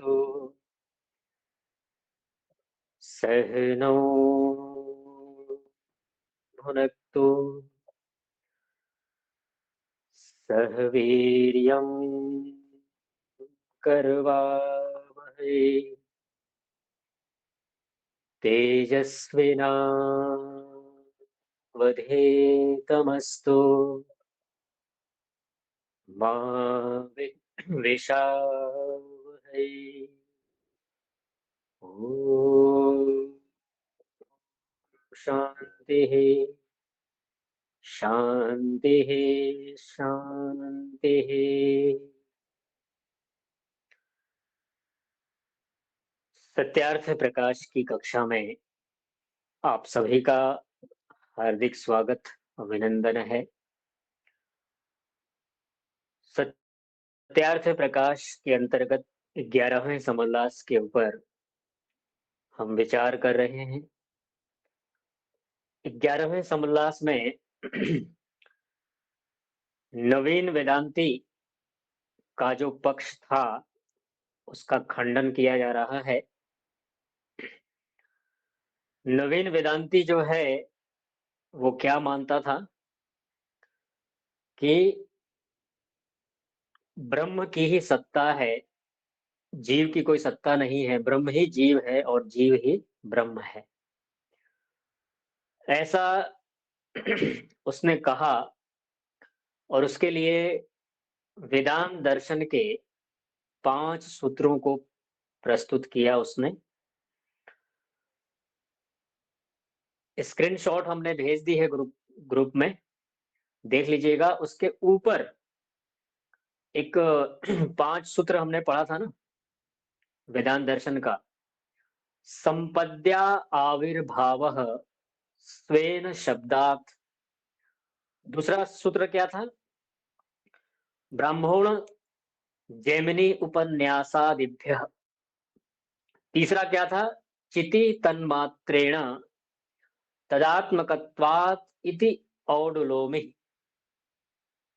भुनक्तु सह नौ भुनक्तु सह वीर्यं करवावहै तेजस्विनावधीतमस्तु मा विद्विषावहै। ओम शांति शांति शांति। सत्यार्थ प्रकाश की कक्षा में आप सभी का हार्दिक स्वागत अभिनंदन है। सत्यार्थ प्रकाश के अंतर्गत 11वें समोल्लास के ऊपर हम विचार कर रहे हैं। 11वें समोल्लास में नवीन वेदांती का जो पक्ष था उसका खंडन किया जा रहा है। नवीन वेदांती जो है वो क्या मानता था कि ब्रह्म की ही सत्ता है, जीव की कोई सत्ता नहीं है, ब्रह्म ही जीव है और जीव ही ब्रह्म है, ऐसा उसने कहा। और उसके लिए वेदांत दर्शन के 5 सूत्रों को प्रस्तुत किया उसने। स्क्रीनशॉट हमने भेज दी है ग्रुप में, देख लीजिएगा। उसके ऊपर एक 5 सूत्र हमने पढ़ा था ना वेदांत दर्शन का। संपद्या आविर्भावः स्वेन शब्दात्। दूसरा सूत्र क्या था? ब्राह्मण जैमिनी उपन्यासादिभ्यः। तीसरा क्या था? चिति तन्मात्रेण तदात्मकत्वात् इति औडुलोमि।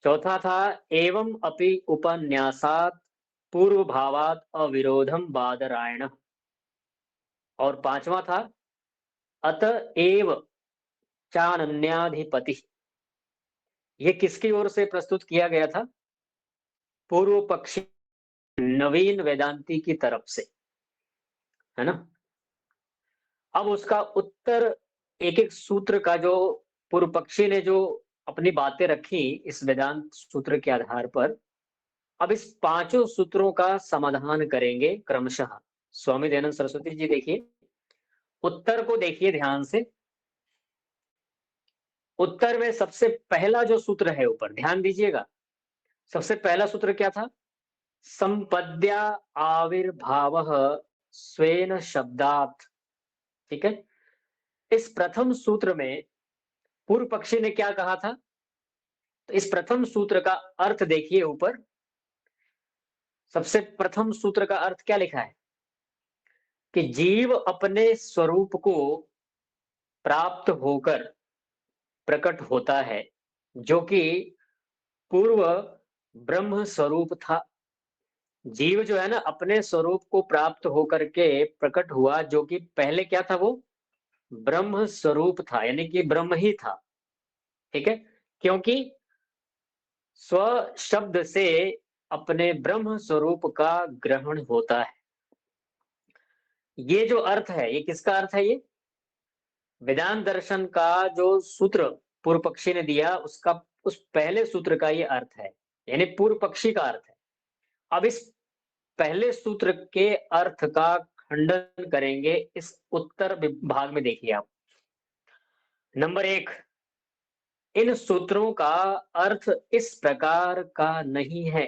चौथा था एवं अपि उपन्यासात् पूर्व भावात् अविरोधम बादरायण। और 5वां था अत एव चानन्याधिपति। ये किसकी ओर से प्रस्तुत किया गया था? पूर्व पक्षी नवीन वेदांती की तरफ से, है ना। अब उसका उत्तर, एक एक सूत्र का जो पूर्व पक्षी ने जो अपनी बातें रखी इस वेदांत सूत्र के आधार पर, अब इस 5 सूत्रों का समाधान करेंगे क्रमशः। स्वामी दयानंद सरस्वती जी देखिए, उत्तर को देखिए ध्यान से। उत्तर में सबसे पहला जो सूत्र है ऊपर ध्यान दीजिएगा। सबसे पहला सूत्र क्या था? संपद्या आविर्भावः स्वेन शब्दात्। ठीक है। इस प्रथम सूत्र में पूर्व पक्षी ने क्या कहा था? तो इस प्रथम सूत्र का अर्थ देखिए ऊपर। सबसे प्रथम सूत्र का अर्थ क्या लिखा है कि जीव अपने स्वरूप को प्राप्त होकर प्रकट होता है, जो कि पूर्व ब्रह्म स्वरूप था। जीव जो है ना अपने स्वरूप को प्राप्त होकर के प्रकट हुआ, जो कि पहले क्या था? वो ब्रह्म स्वरूप था, यानी कि ब्रह्म ही था। ठीक है। क्योंकि स्व शब्द से अपने ब्रह्म स्वरूप का ग्रहण होता है। ये जो अर्थ है, ये किसका अर्थ है? ये वेदांत दर्शन का जो सूत्र पूर्व पक्षी ने दिया उसका, उस पहले सूत्र का ये अर्थ है, यानी पूर्व पक्षी का अर्थ है। अब इस पहले सूत्र के अर्थ का खंडन करेंगे इस उत्तर भाग में। देखिए आप, नंबर 1, इन सूत्रों का अर्थ इस प्रकार का नहीं है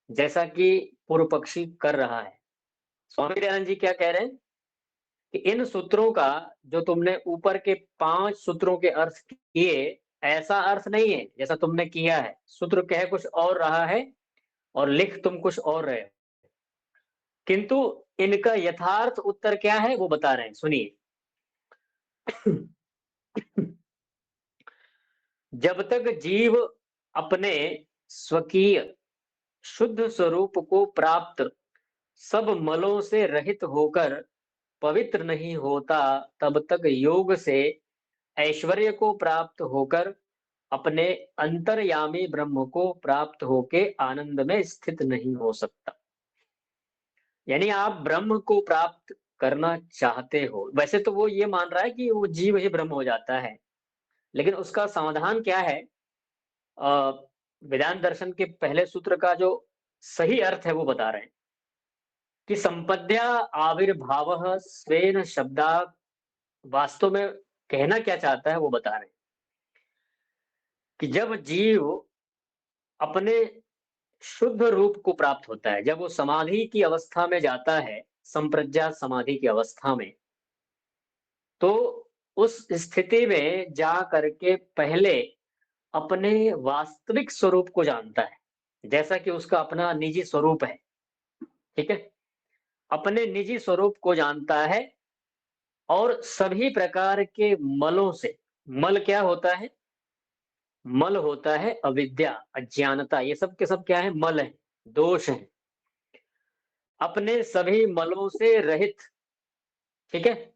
जैसा कि पूर्व पक्षी कर रहा है। स्वामी दयानंद जी क्या कह रहे हैं कि इन सूत्रों का, जो तुमने ऊपर के 5 सूत्रों के अर्थ किए, ऐसा अर्थ नहीं है जैसा तुमने किया है। सूत्र कह कुछ और रहा है और लिख तुम कुछ और रहे हो, किंतु इनका यथार्थ उत्तर क्या है वो बता रहे हैं, सुनिए। जब तक जीव अपने स्वकीय शुद्ध स्वरूप को प्राप्त सब मलों से रहित होकर पवित्र नहीं होता, तब तक योग से ऐश्वर्य को प्राप्त होकर अपने अंतर्यामी ब्रह्म को प्राप्त होके आनंद में स्थित नहीं हो सकता। यानी आप ब्रह्म को प्राप्त करना चाहते हो, वैसे तो वो ये मान रहा है कि वो जीव ही ब्रह्म हो जाता है, लेकिन उसका समाधान क्या है? अ, वेदांत दर्शन के पहले सूत्र का जो सही अर्थ है वो बता रहे हैं कि संपद्या आविर्भावः स्वेन शब्दात्, वास्तव में कहना क्या चाहता है वो बता रहे हैं कि जब जीव अपने शुद्ध रूप को प्राप्त होता है, जब वो समाधि की अवस्था में जाता है, संप्रज्ञात समाधि की अवस्था में, तो उस स्थिति में जा करके पहले अपने वास्तविक स्वरूप को जानता है, जैसा कि उसका अपना निजी स्वरूप है, ठीक है? अपने निजी स्वरूप को जानता है और सभी प्रकार के मलों से, मल क्या होता है? मल होता है अविद्या, अज्ञानता, ये सब के सब क्या है? मल है, दोष है। अपने सभी मलों से रहित, ठीक है?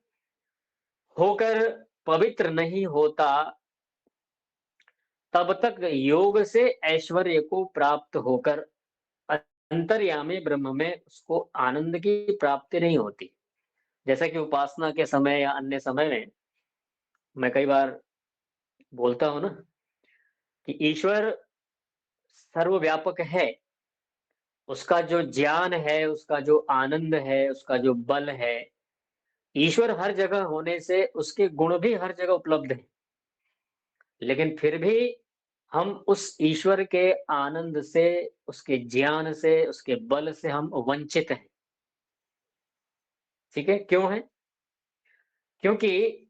होकर पवित्र नहीं होता, तब तक योग से ऐश्वर्य को प्राप्त होकर अंतर्यामी ब्रह्म में उसको आनंद की प्राप्ति नहीं होती। जैसा कि उपासना के समय या अन्य समय में मैं कई बार बोलता हूँ ना कि ईश्वर सर्वव्यापक है, उसका जो ज्ञान है, उसका जो आनंद है, उसका जो बल है, ईश्वर हर जगह होने से उसके गुण भी हर जगह उपलब्ध हैं। लेकिन फिर भी हम उस ईश्वर के आनंद से, उसके ज्ञान से, उसके बल से हम वंचित हैं। ठीक है? क्यों हैं? क्योंकि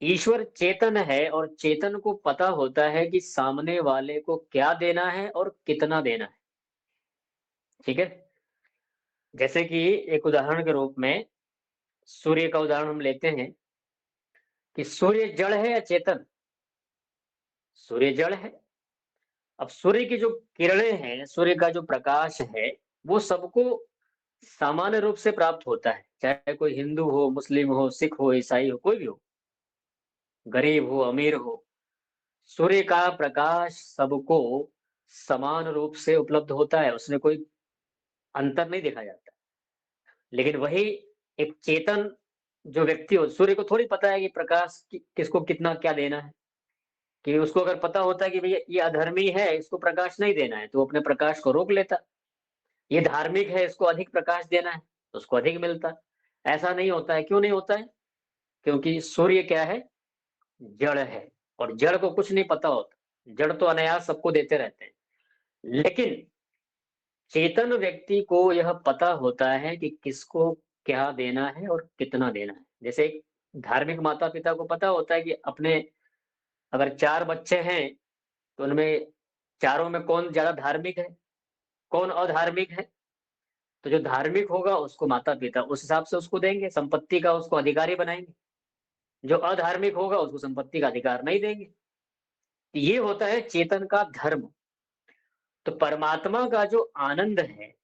ईश्वर चेतन है और चेतन को पता होता है कि सामने वाले को क्या देना है और कितना देना है। ठीक है? जैसे कि एक उदाहरण के रूप में सूर्य का उदाहरण हम लेते हैं कि सूर्य जड़ है या चेतन? सूर्य जड़ है। अब सूर्य की जो किरणें हैं, सूर्य का जो प्रकाश है, वो सबको सामान्य रूप से प्राप्त होता है, चाहे कोई हिंदू हो, मुस्लिम हो, सिख हो, ईसाई हो, कोई भी हो, गरीब हो, अमीर हो, सूर्य का प्रकाश सबको समान रूप से उपलब्ध होता है, उसमें कोई अंतर नहीं देखा जाता। लेकिन वही एक चेतन जो व्यक्ति हो, सूर्य को थोड़ी पता है कि प्रकाश किसको कितना क्या देना है, कि उसको अगर पता होता है कि भैया ये अधर्मी है, इसको प्रकाश नहीं देना है, तो वो अपने प्रकाश को रोक लेता। ये धार्मिक है, इसको अधिक प्रकाश देना है, तो उसको अधिक मिलता। ऐसा नहीं होता है, क्यों नहीं होता है? क्योंकि सूर्य क्या है? जड़ है, और जड़ को कुछ नहीं पता होता। जड़ तो अनायास सबको देते रहते हैं। लेकिन चेतन व्यक्ति को यह पता होता है कि किसको क्या देना है और कितना देना है। जैसे एक धार्मिक माता-पिता को पता होता है कि अपने अगर 4 बच्चे हैं, तो उनमें चारों में कौन ज़्यादा धार्मिक है, कौन अधार्मिक है। तो जो धार्मिक होगा उसको माता-पिता उस हिसाब से उसको देंगे, संपत्ति का उसको अधिकारी बनाएँगे। जो अधार्मिक होगा उसको संपत्ति का अधिकार नहीं देंगे। ये होता है चेतन का धर्म। तो परमात्मा का जो आनंद है,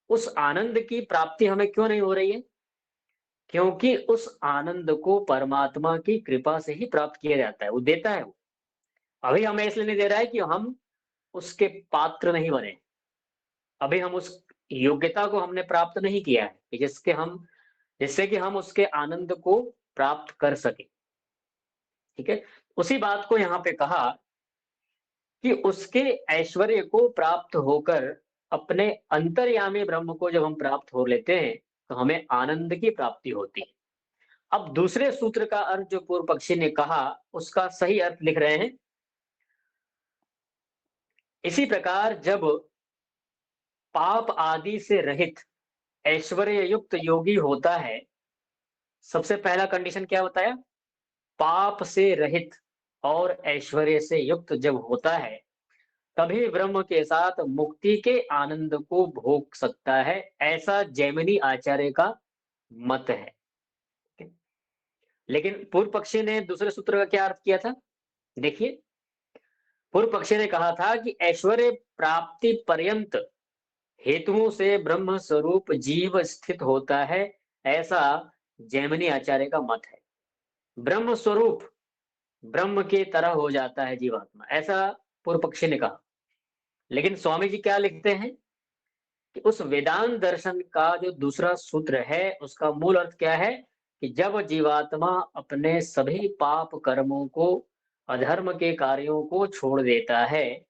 उस आनंद की प्राप्ति हमें क्यों नहीं हो रही है? क्योंकि उस आनंद को परमात्मा की कृपा से ही प्राप्त किया जाता है, वो देता है वो। अभी हमें इसलिए नहीं दे रहा है कि हम उसके पात्र नहीं बने। अभी हम उस योग्यता को हमने प्राप्त नहीं किया है कि जिससे कि हम उसके आनंद को प्राप्त कर सकें। ठीक है? उसी बात को यहाँ पे कहा कि उसके ऐश्वर्य को प्राप्त होकर अपने अंतर्यामी ब्रह्म को जब हम प्राप्त हो लेते हैं, तो हमें आनंद की प्राप्ति होती है। अब दूसरे सूत्र का अर्थ जो पूर्व पक्षी ने कहा, उसका सही अर्थ लिख रहे हैं। इसी प्रकार जब पाप आदि से रहित ऐश्वर्य युक्त योगी होता है, सबसे पहला कंडीशन क्या बताया? पाप से रहित और ऐश्वर्य से युक्त जब होता है, तभी ब्रह्म के साथ मुक्ति के आनंद को भोग सकता है, ऐसा जैमिनी आचार्य का मत है। लेकिन पूर्व पक्षी ने दूसरे सूत्र का क्या अर्थ किया था? देखिए, पूर्व पक्षी ने कहा था कि ऐश्वर्य प्राप्ति पर्यंत हेतुओं से ब्रह्म स्वरूप जीव स्थित होता है, ऐसा जैमिनी आचार्य का मत है। ब्रह्म स्वरूप ब्रह्म के तरह हो जाता है जीवात्मा, ऐसा पूर्व पक्षी ने कहा। लेकिन स्वामी जी क्या लिखते हैं कि उस वेदांत दर्शन का जो दूसरा सूत्र है, उसका मूल अर्थ क्या है कि जब जीवात्मा अपने सभी पाप कर्मों को, अधर्म के कार्यों को छोड़ देता है,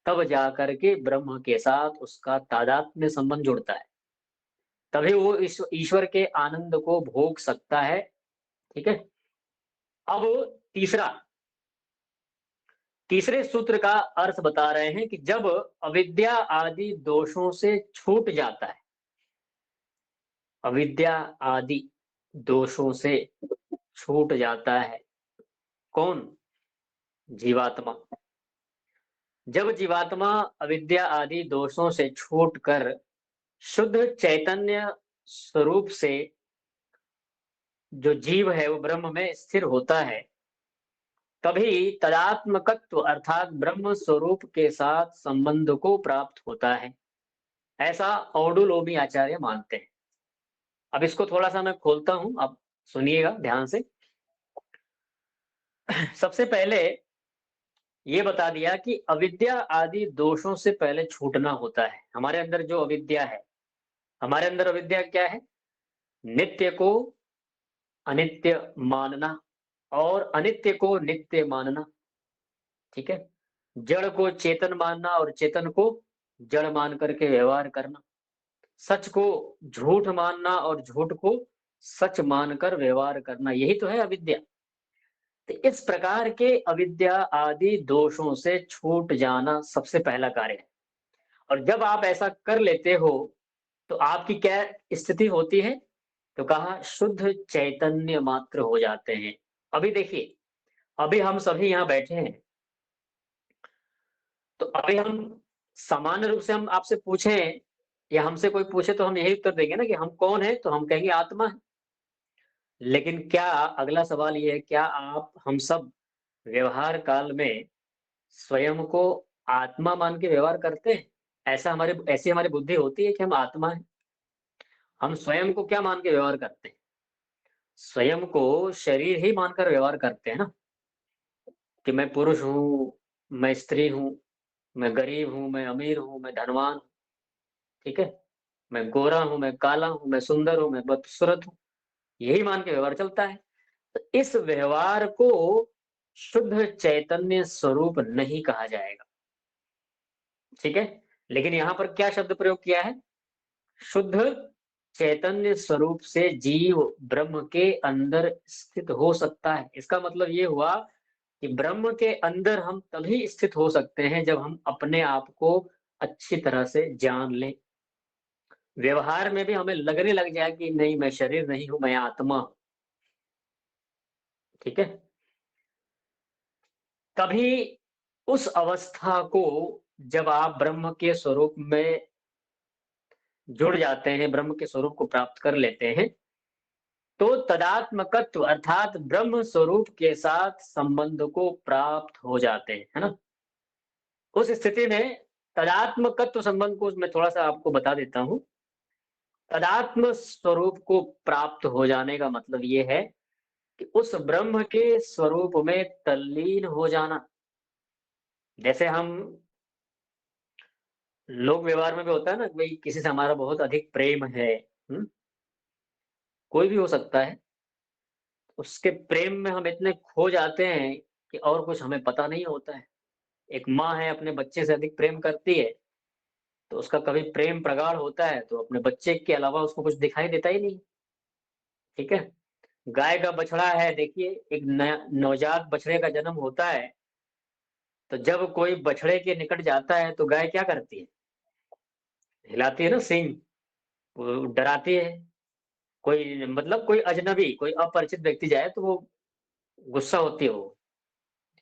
तब जाकर के ब्रह्म के साथ उसका तादात्म्य संबंध जुड़ता है। तभी वो ईश्वर के आनंद को भोग सकता है। ठीक है। अब तीसरा तीसरे सूत्र का अर्थ बता रहे हैं कि जब अविद्या आदि दोषों से छूट जाता है, अविद्या आदि दोषों से छूट जाता है कौन? जीवात्मा। जब जीवात्मा अविद्या आदि दोषों से छूटकर शुद्ध चैतन्य स्वरूप से जो जीव है वो ब्रह्म में स्थिर होता है, तभी तदात्मकत्व अर्थात ब्रह्म स्वरूप के साथ संबंध को प्राप्त होता है, ऐसा औडुलोमी आचार्य मानते हैं। अब इसको थोड़ा सा मैं खोलता हूं, अब सुनिएगा ध्यान से। सबसे पहले ये बता दिया कि अविद्या आदि दोषों से पहले छूटना होता है। हमारे अंदर जो अविद्या है, हमारे अंदर अविद्या क्या है? नित्य को अनित्य मानना और अनित्य को नित्य मानना। ठीक है। जड़ को चेतन मानना और चेतन को जड़ मान करके व्यवहार करना। सच को झूठ मानना और झूठ को सच मानकर व्यवहार करना, यही तो है अविद्या। तो इस प्रकार के अविद्या आदि दोषों से छूट जाना सबसे पहला कार्य है। और जब आप ऐसा कर लेते हो तो आपकी क्या स्थिति होती है? तो कहा शुद्ध चैतन्य मात्र हो जाते हैं। अभी देखिए, अभी हम सभी यहाँ बैठे हैं, तो अभी हम सामान्य रूप से हम आपसे पूछें या हमसे कोई पूछे तो हम यही उत्तर देंगे ना कि हम कौन है, तो हम कहेंगे आत्मा है। लेकिन क्या अगला सवाल ये है, क्या आप हम सब व्यवहार काल में स्वयं को आत्मा मान के व्यवहार करते हैं? ऐसी हमारी बुद्धि होती है कि हम आत्मा हैं? हम स्वयं को क्या मान के व्यवहार करते हैं? स्वयं को शरीर ही मानकर व्यवहार करते हैं ना, कि मैं पुरुष हूँ, मैं स्त्री हूँ, मैं गरीब हूँ, मैं अमीर हूँ, मैं धनवान हूँ। ठीक है। मैं गोरा हूँ, मैं काला हूँ, मैं सुंदर हूँ, मैं बदसूरत हूँ, यही मान के व्यवहार चलता है। तो इस व्यवहार को शुद्ध चैतन्य स्वरूप नहीं कहा जाएगा। ठीक है। लेकिन यहां पर क्या शब्द प्रयोग किया है? शुद्ध चैतन्य स्वरूप से जीव ब्रह्म के अंदर स्थित हो सकता है। इसका मतलब ये हुआ कि ब्रह्म के अंदर हम तभी स्थित हो सकते हैं जब हम अपने आप को अच्छी तरह से जान लें। व्यवहार में भी हमें लगने लग जाए कि नहीं, मैं शरीर नहीं हूं, मैं आत्मा हूं। ठीक है। तभी उस अवस्था को जब आप ब्रह्म के स्वरूप में जुड़ जाते हैं, ब्रह्म के स्वरूप को प्राप्त कर लेते हैं, तो तदात्मकत्व अर्थात ब्रह्म स्वरूप के साथ संबंध को प्राप्त हो जाते हैं, है ना? उस स्थिति में तदात्मकत्व संबंध को मैं थोड़ा सा आपको बता देता हूं। तदात्म स्वरूप को प्राप्त हो जाने का मतलब ये है कि उस ब्रह्म के स्वरूप में तल्लीन हो जाना। जैसे हम लोक व्यवहार में भी होता है ना, भाई किसी से हमारा बहुत अधिक प्रेम है, कोई भी हो सकता है। उसके प्रेम में हम इतने खो जाते हैं कि और कुछ हमें पता नहीं होता है। एक माँ है, अपने बच्चे से अधिक प्रेम करती है, तो उसका कभी प्रेम प्रगाढ़ होता है तो अपने बच्चे के अलावा उसको कुछ दिखाई देता ही नहीं। ठीक है। गाय का बछड़ा है, देखिए एक नया नवजात बछड़े का जन्म होता है, तो जब कोई बछड़े के निकट जाता है तो गाय क्या करती है? हिलाती है ना सींग, वो डराती है। कोई मतलब कोई अजनबी, कोई अपरिचित व्यक्ति जाए तो वो गुस्सा होती है वो।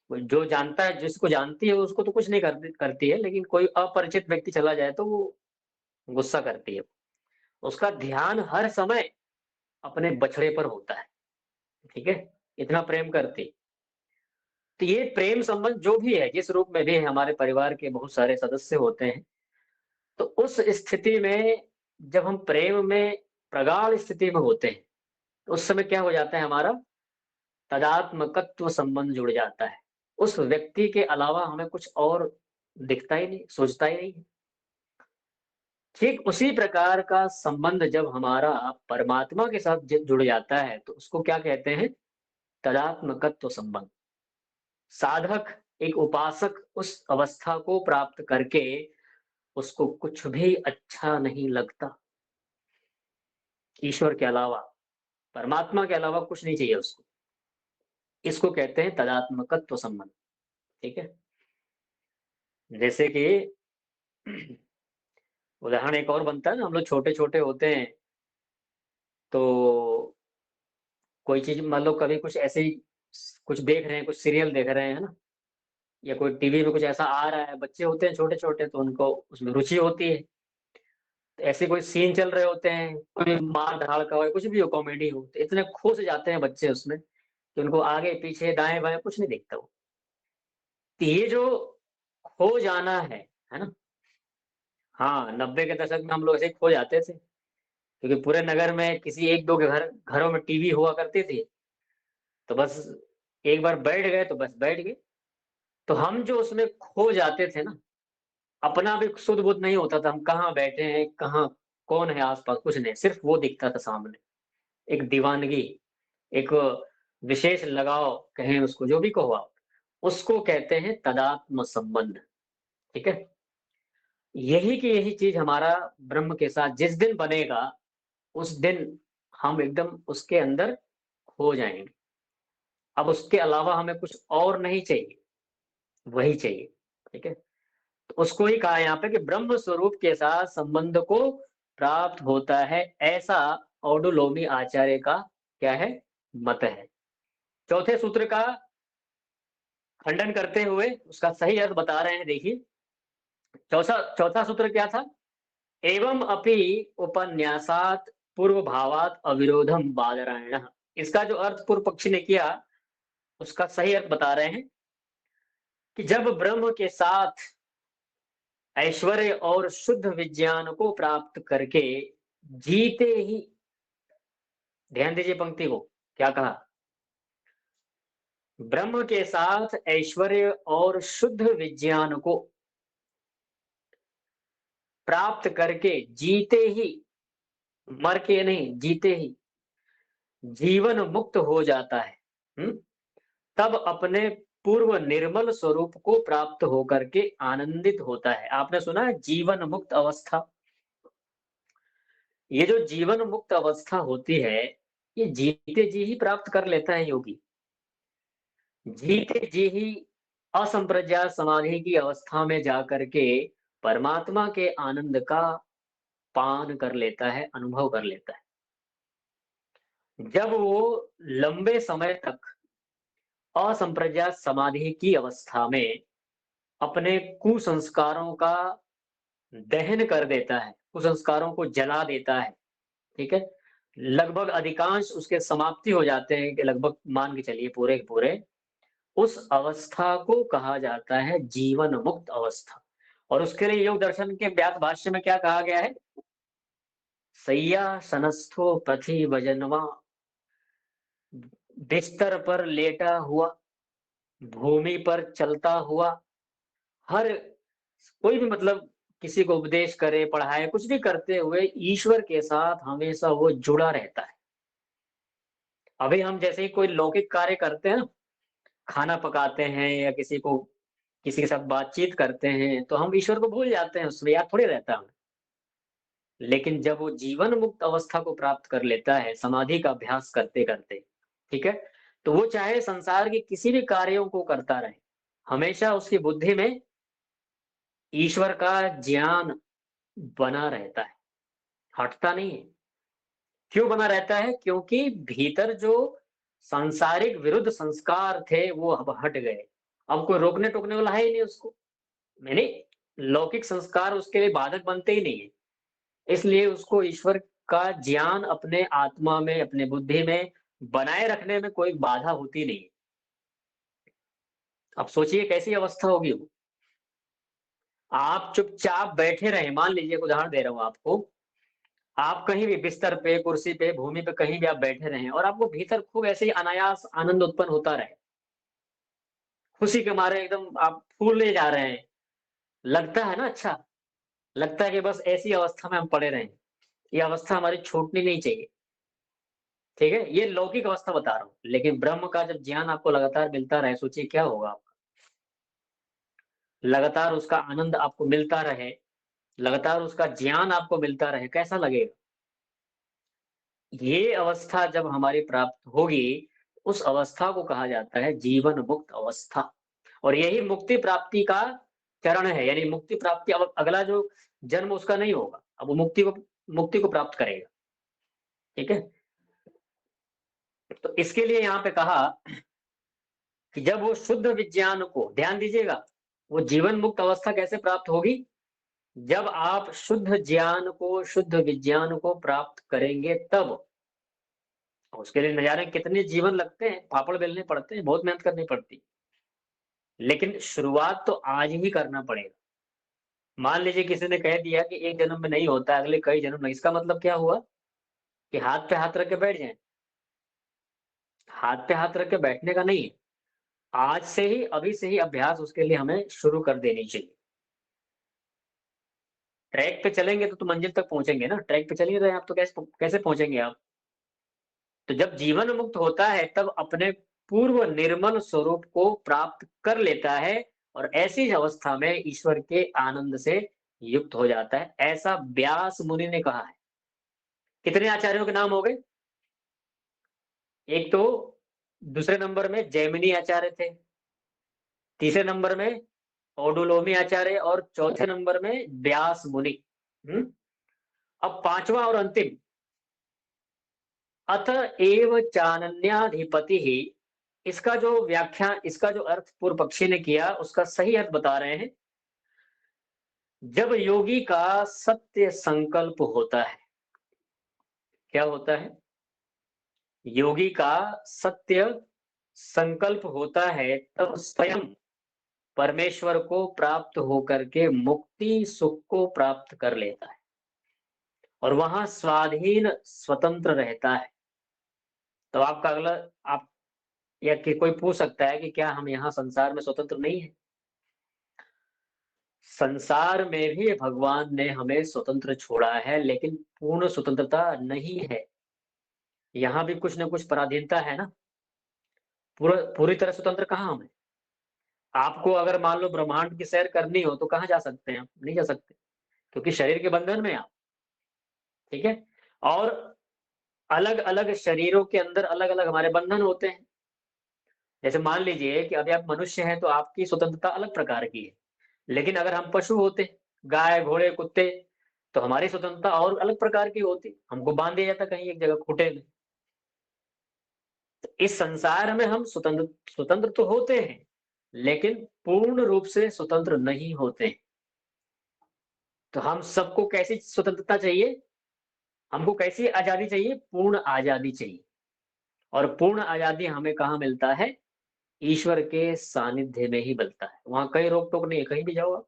जो जानता है, जिसको जानती है उसको तो कुछ नहीं करती है, लेकिन कोई अपरिचित व्यक्ति चला जाए तो वो गुस्सा करती है। उसका ध्यान हर समय अपने बछड़े पर होता है। ठीक है। इतना प्रेम करती है। तो ये प्रेम संबंध जो भी है, जिस रूप में भी है, हमारे परिवार के बहुत सारे सदस्य होते हैं, तो उस स्थिति में जब हम प्रेम में प्रगाढ़ स्थिति में होते हैं, तो उस समय क्या हो जाता है हमारा तादात्म्यकत्व संबंध जुड़ जाता है। उस व्यक्ति के अलावा हमें कुछ और दिखता ही नहीं, सोचता ही नहीं है। ठीक उसी प्रकार का संबंध जब हमारा परमात्मा के साथ जुड़ जाता है, तो उसको क्या कहते हैं? तादात्म्यकत्व संबंध। साधक, एक उपासक उस अवस्था को प्राप्त करके उसको कुछ भी अच्छा नहीं लगता। ईश्वर के अलावा, परमात्मा के अलावा कुछ नहीं चाहिए उसको। इसको कहते हैं तादात्म्यकत्व संबंध। ठीक है? जैसे कि उदाहरण एक और बनता है ना, हम लोग छोटे-छोटे होते हैं, तो कोई चीज़ मान लो कभी कुछ ऐसे ही कुछ देख रहे हैं, कुछ सीरियल देख रहे हैं, है ना? या कोई टीवी में कुछ ऐसा आ रहा है, बच्चे होते हैं छोटे-छोटे तो उनको उसमें रुचि होती है। तो ऐसे कोई सीन चल रहे होते हैं, कोई मार-धाड़ का हो, कुछ भी हो, कॉमेडी हो, तो इतने खो से जाते हैं बच्चे उसमें कि उनको आगे, पीछे, दाएँ-बाएँ कुछ नहीं दिखता वो। तो ये जो खो जाना है ना? हाँ, 90 के दशक में हम लोग ऐसे ही खो जाते थे, क्योंकि पूरे नगर में किसी 1-2 के घरों में टीवी हुआ करती थी, तो बस एक बार बैठ गए तो बस बैठ गए। तो हम जो उसमें खो जाते थे ना, अपना भी सुध-बुध नहीं होता था, हम कहाँ बैठे हैं, कहाँ कौन है आस-पास, कुछ नहीं, सिर्फ़ वो दिखता था सामने। एक दीवानगी, एक विशेष लगाव कहें उसको, जो भी कहो आप, उसको कहते हैं तादात्म्य संबंध, ठीक है? यही की यही चीज़ हमारा ब्रह्म के साथ जिस दिन बनेगा, उस दिन हम एकदम उसके अंदर खो जाएँगे। अब उसके अलावा हमें कुछ और नहीं चाहिए, वही चाहिए, ठीक है? तो उसको ही कहा यहाँ पे कि ब्रह्म स्वरूप के साथ संबंध को प्राप्त होता है, ऐसा औडुलोमी आचार्य का क्या है? मत है। चौथे सूत्र का खंडन करते हुए उसका सही अर्थ बता रहे हैं, देखिए। चौथा चौथा सूत्र क्या था? एवं अपि उपन्यासात् पूर्वभावात् अविरोधम बादरायणः। इसका जो अर्थ पूर्व पक्षी ने किया, उसका सही अर्थ बता रहे हैं कि जब ब्रह्म के साथ ऐश्वर्य और शुद्ध विज्ञान को प्राप्त करके जीते ही, ध्यान दीजिए पंक्ति को, क्या कहा? ब्रह्म के साथ ऐश्वर्य और शुद्ध विज्ञान को प्राप्त करके जीते ही, मर के नहीं, जीते ही जीवन मुक्त हो जाता है। हुँ? तब अपने पूर्व निर्मल स्वरूप को प्राप्त होकर के आनंदित होता है। आपने सुना है जीवन मुक्त अवस्था? ये जो जीवन मुक्त अवस्था होती है, ये जीते जी ही प्राप्त कर लेता है योगी। जीते जी ही असंप्रज्ञात समाधि की अवस्था में जाकर के परमात्मा के आनंद का पान कर लेता है, अनुभव कर लेता है। जब वो लंबे समय तक असंप्रज्ञात समाधि की अवस्था में अपने कुसंस्कारों का दहन कर देता है, कुसंस्कारों को जला देता है, ठीक है? लगभग अधिकांश उसके समाप्ति हो जाते हैं कि लगभग मान के चलिए पूरे के पूरे, उस अवस्था को कहा जाता है जीवन मुक्त अवस्था। और उसके लिए योग दर्शन के व्यास भाष्य में क्या कहा गया है? शय्यासनस्थो पथि भजनवा, बिस्तर पर लेटा हुआ, भूमि पर चलता हुआ, हर कोई भी मतलब किसी को उपदेश करे, पढ़ाए, कुछ भी करते हुए ईश्वर के साथ हमेशा वो जुड़ा रहता है। अभी हम जैसे ही कोई लौकिक कार्य करते हैं ना, खाना पकाते हैं या किसी के साथ बातचीत करते हैं, तो हम ईश्वर को भूल जाते हैं, उसमें याद थोड़ी रहता है हमें। लेकिन जब वो जीवन मुक्त अवस्था को प्राप्त कर लेता है, समाधि का अभ्यास करते-करते, ठीक है? तो वो चाहे संसार के किसी भी कार्यों को करता रहे, हमेशा उसकी बुद्धि में ईश्वर का ज्ञान बना रहता है, हटता नहीं है। क्यों बना रहता है? क्योंकि भीतर जो सांसारिक विरुद्ध संस्कार थे, वो अब हट गए। अब कोई रोकने-टोकने वाला है ही नहीं उसको। यानी लौकिक संस्कार उसके लिए बाधक बनते ही नहीं है। इसलिए उसको ईश्वर का ज्ञान अपने आत्मा में, अपने बुद्धि में बनाए रखने में कोई बाधा होती नहीं है। अब सोचिए कैसी अवस्था होगी वो। आप चुपचाप बैठे रहे, मान लीजिए एक उदाहरण दे रहा हूँ आपको, आप कहीं भी बिस्तर पे, कुर्सी पे, भूमि पे कहीं भी आप बैठे रहें और आपको भीतर खूब ऐसे ही अनायास आनंद उत्पन्न होता रहे। खुशी के मारे एकदम आप फूले जा रहे हैं, लगता है ना अच्छा, लगता है कि बस ऐसी अवस्था में हम पड़े रहें। ये अवस्था हमारी छूटनी नहीं चाहिए, ठीक है? ये लौकिक अवस्था बता रहा हूँ, लेकिन ब्रह्म का जब ज्ञान आपको लगातार मिलता रहे, सोचिए क्या होगा आपका? लगातार उसका आनंद आपको मिलता रहे, लगातार उसका ज्ञान आपको मिलता रहे, कैसा लगेगा? ये अवस्था जब हमारी प्राप्त होगी, उस अवस्था को कहा जाता है जीवन मुक्त अवस्था और यही मुक्ति प्राप्ति का चरण है, यानी मुक्ति प्राप्ति अब अगला जो जन्म उसका नहीं होगा, अब वो मुक्ति को प्राप्त करेगा, ठीक है? तो इसके लिए यहाँ पे कहा कि जब वो शुद्ध विज्ञान को ध्यान दीजिएगा, वो जीवन मुक्त अवस्था कैसे प्राप्त होगी? जब आप शुद्ध ज्ञान को, शुद्ध विज्ञान को प्राप्त करेंगे तब। उसके लिए न जाने कितने जीवन लगते हैं, पापड़ बेलने पड़ते हैं, बहुत मेहनत करनी पड़ती है। लेकिन शुरुआत तो आज ही करना पड़ेगा। मान लीजिए किसी ने कह दिया कि एक जन्म में नहीं होता, अगले कई जन्म में, इसका मतलब क्या हुआ? कि हाथ पे हाथ रख के बैठ जाएँ। हाथ पे हाथ रख के बैठने का नहीं है। आज से ही, अभी से ही अभ्यास उसके लिए हमें शुरू कर देनी चाहिए। ट्रैक पे चलेंगे तो मंजिल तक पहुँचेंगे ना, ट्रैक पे चल ही रहे हैं आप तो कैसे कैसे पहुँचेंगे आप? तो जब जीवन मुक्त होता है तब अपने पूर्व निर्मल स्वरूप को प्राप्त कर लेता है और ऐसी अवस्था में ईश्वर के आनंद से युक्त हो जाता है, ऐसा व्यास मुनि ने कहा है। कितने आचार्यों के नाम हो गए? एक तो दूसरे नंबर में जैमिनी आचार्य थे, तीसरे नंबर में औडुलोमी आचार्य और चौथे नंबर में व्यास मुनि। अब पांचवा और अंतिम, अत एव चानन्याधिपति ही, इसका जो व्याख्या, इसका जो अर्थ पूर्व पक्षी ने किया, उसका सही अर्थ बता रहे हैं। जब योगी का सत्य संकल्प होता है, क्या होता है? योगी का सत्य संकल्प होता है, तब स्वयं परमेश्वर को प्राप्त होकर के मुक्ति सुख को प्राप्त कर लेता है और वहां स्वाधीन स्वतंत्र रहता है। तो आपका अगला, आप या कि कोई पूछ सकता है कि क्या हम यहाँ संसार में स्वतंत्र नहीं है? संसार में भी भगवान ने हमें स्वतंत्र छोड़ा है, लेकिन पूर्ण स्वतंत्रता नहीं है। यहाँ भी कुछ न कुछ पराधीनता है ना। पूरी तरह स्वतंत्र कहाँ हम हैं? आपको अगर मान लो ब्रह्मांड की सैर करनी हो तो कहाँ जा सकते हैं आप? नहीं जा सकते, क्योंकि शरीर के बंधन में आप, ठीक है? और अलग-अलग शरीरों के अंदर अलग-अलग हमारे बंधन होते हैं। जैसे मान लीजिए कि अभी आप मनुष्य हैं तो आपकी स्वतंत्रता अलग प्रकार की है। लेकिन अगर हम पशु होते, गाय, घोड़े, कुत्ते, तो हमारी स्वतंत्रता और अलग प्रकार की होती। हमको बांध दिया जाता कहीं एक जगह खूंटे में। तो इस संसार में हम स्वतंत्र स्वतंत्र तो होते हैं, लेकिन पूर्ण रूप से स्वतंत्र नहीं होते हैं। तो हम सबको कैसी स्वतंत्रता चाहिए? हमको कैसी आज़ादी चाहिए? पूर्ण आज़ादी चाहिए। और पूर्ण आज़ादी हमें कहाँ मिलता है? ईश्वर के सानिध्य में ही मिलता है। वहाँ कहीं रोक-टोक नहीं है, कहीं भी जाओ आप।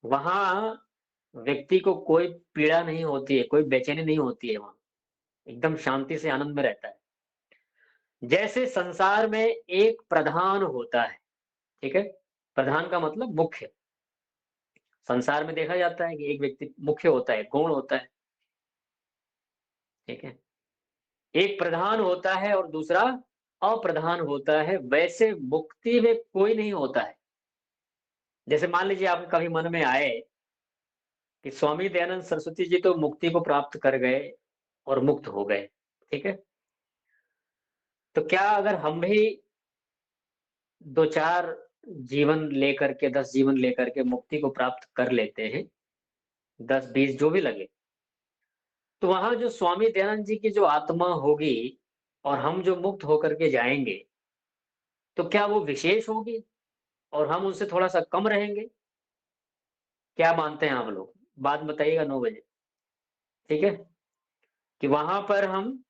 वहाँ व्यक्ति को कोई पीड़ा नहीं होती है, कोई बेचैनी नहीं होती है वहाँ। एकदम शांति से आनंद में रहता है। जैसे संसार में एक प्रधान होता है, ठीक है? प्रधान का मतलब मुख्य। संसार में देखा जाता है कि एक व्यक्ति मुख्य होता है, गौण होता है, ठीक है? एक प्रधान होता है और दूसरा अप्रधान होता है, वैसे मुक्ति में कोई नहीं होता है। जैसे मान लीजिए आपके कभी मन में आए कि स्वामी दयानंद सरस्वती जी तो मुक्ति को प्राप्त कर गए और मुक्त हो गए, ठीक है? तो क्या अगर हम भी 2-4 जीवन लेकर के, 10 जीवन लेकर के मुक्ति को प्राप्त कर लेते हैं, 10-20 जो भी लगे, तो वहाँ जो स्वामी दयानंद जी की जो आत्मा होगी और हम जो मुक्त होकर के जाएँगे, तो क्या वो विशेष होगी और हम उनसे थोड़ा-सा कम रहेंगे? क्या मानते हैं आप लोग? बात बताइएगा 9 बजे, ठीक है? कि वहाँ पर हम,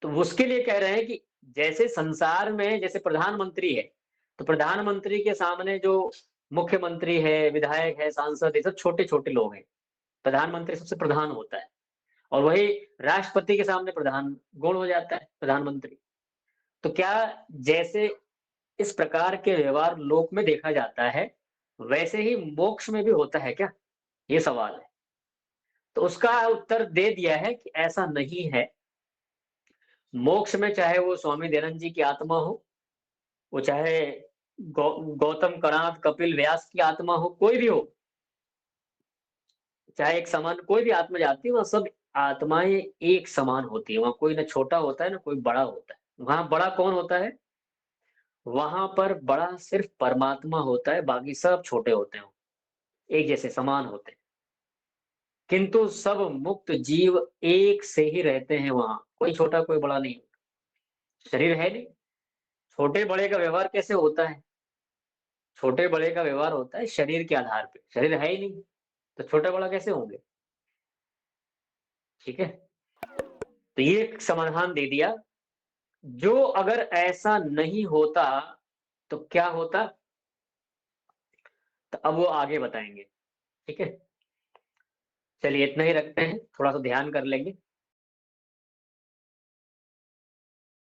तो उसके लिए कह रहे हैं कि जैसे संसार में जैसे प्रधानमंत्री है, तो प्रधानमंत्री के सामने जो मुख्यमंत्री है, विधायक है, सांसद, ये सब छोटे-छोटे लोग हैं। प्रधानमंत्री सबसे प्रधान होता है और वही राष्ट्रपति के सामने प्रधान गौण हो जाता है, प्रधानमंत्री। तो क्या जैसे इस प्रकार के व्यवहार लोक में देखा जाता है, वैसे ही मोक्ष में भी होता है क्या? ये सवाल है। तो उसका उत्तर दे दिया है कि ऐसा नहीं है। मोक्ष में चाहे वो स्वामी दयानंद जी की आत्मा हो, वो चाहे गौतम कणाद, कपिल व्यास की आत्मा हो, कोई भी हो, चाहे एक समान कोई भी आत्मा जाती है, वहाँ सब आत्माएँ एक समान होती है। वहाँ कोई ना छोटा होता है, ना कोई बड़ा होता है। वहाँ बड़ा कौन होता है? वहाँ पर बड़ा सिर्फ परमात्मा होता है, बाकी सब छोटे होते हैं, एक जैसे समान होते हैं। किंतु सब मुक्त जीव एक से ही रहते हैं वहाँ, कोई छोटा, कोई बड़ा नहीं। शरीर है नहीं, छोटे-बड़े का व्यवहार कैसे होता है? छोटे-बड़े का व्यवहार होता है शरीर के आधार पे, शरीर है ही नहीं, तो छोटा-बड़ा कैसे होंगे? ठीक है? तो ये एक समाधान दे दिया, जो अगर ऐसा नहीं होता, तो क्या होता? तो अब वो आगे बताएँगे, ठीक है? चलिए इतना ही रखते हैं, थोड़ा-सा ध्यान कर लेंगे।